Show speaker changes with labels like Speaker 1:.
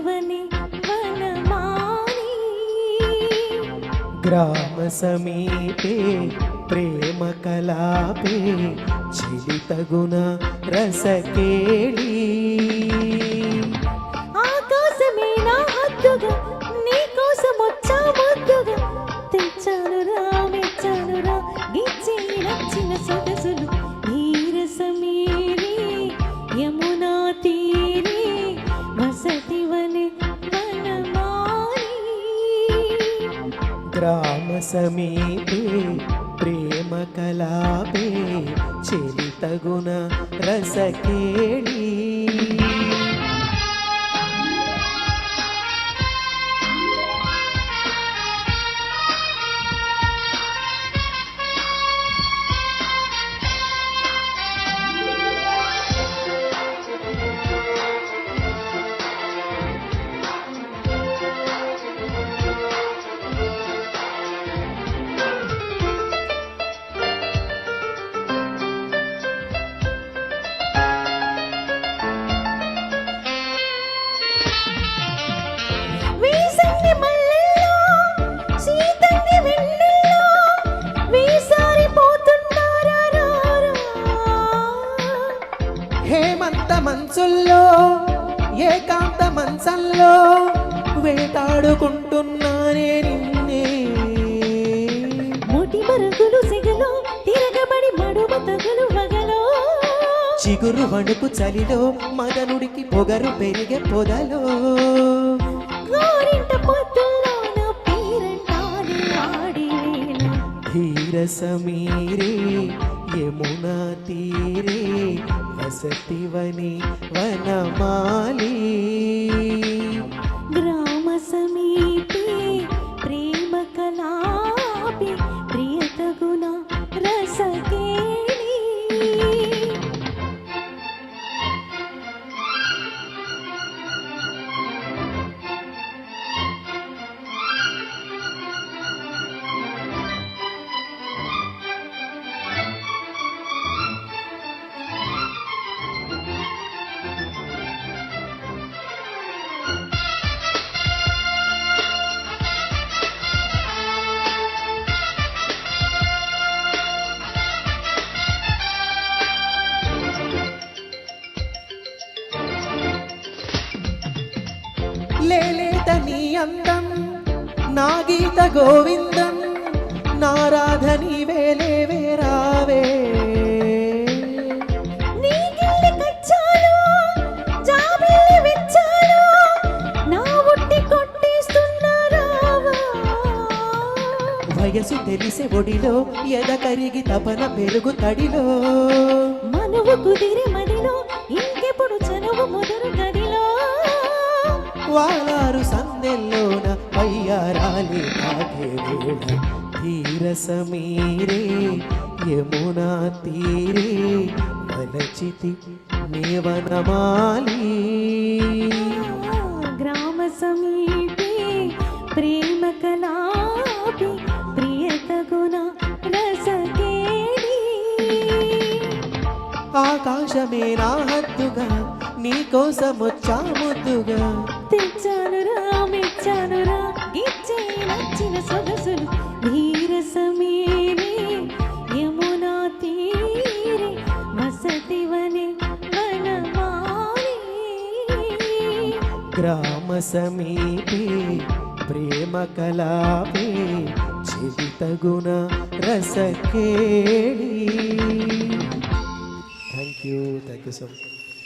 Speaker 1: వసతివని వనమాలి
Speaker 2: గ్రామ సమీపే ప్రేమ కలాపే చిలితగుణ రసకేళి
Speaker 1: ఆకాశమే నా హద్దుగా నీ కోసం వచ్చా ముద్దుగా తెచ్చానురా మెచ్చానురా గిచ్చి నచ్చిన సొగసులు ఈ రసమేరి యమునా తీరే వసతివని వనమాలి
Speaker 2: గ్రామ సమీపే ప్రేమ కలాపే చెలితగుణ రసకేళి
Speaker 1: వీసంగి మల్లెల్లో సీతంగి వెన్నెల్లో వీసారిపోతున్నారా రారా
Speaker 2: హేమంత మంచుల్లో ఏకాంత మంచంలో వేటాడుకుంటున్నానే నిన్నే
Speaker 1: ముటి మరుగులు సిగలో తిరగబడి మడుమ తగులు వగలో
Speaker 2: చిగురు వణుకు చలిలో మదనుడికి పొగరు పెరిగే పొదలో
Speaker 1: గోరింట పొద్దుల్లో నా పేరంటాలి ఆడి వేళ
Speaker 2: ధీర సమీరే యమునా తీరే వసతివని వనమాలి
Speaker 1: గ్రామ సమీపే ప్రేమ కలాపి ప్రియతగుణ రసకేళి
Speaker 2: లేలేత నీ అందం నా గీత గోవిందం నారాధని వేలే వేరావే
Speaker 1: నీ గిల్లి కచ్చాలు జాబిల్లి వెచ్చాలు నా ఉట్టి కొట్టేస్తున్నారావా
Speaker 2: వయసు తెలిసే ఒడిలో ఎద కరిగి తపన పెరుగు తడిలో
Speaker 1: మనువు కుదిరి మదిలో ఇంకెప్పుడు చనువు ముదురు గదిలో
Speaker 2: వాలారు సందెల్లోన అయ్యారాలి తాగే వేళ ధీర సమీరే యమునా తీరే వలచితి నేవనమాలి
Speaker 1: గ్రామ సమీపే ప్రేమ కలాపి ప్రియతగుణ రసకేళి
Speaker 2: ఆకాశమే నా హద్దుగా నీ కోసం వచ్చా ముద్దుగా
Speaker 1: తెచ్చానురా మెచ్చానురా గిచ్చి నచ్చిన సొగసులు ధీర సమీరే యమునా తీరే వసతివని వనమాలి
Speaker 2: గ్రామ సమీపే ప్రేమ కలాపే చిలితగుణ రసకేళి థ్యాంక్ యూ సో మచ్.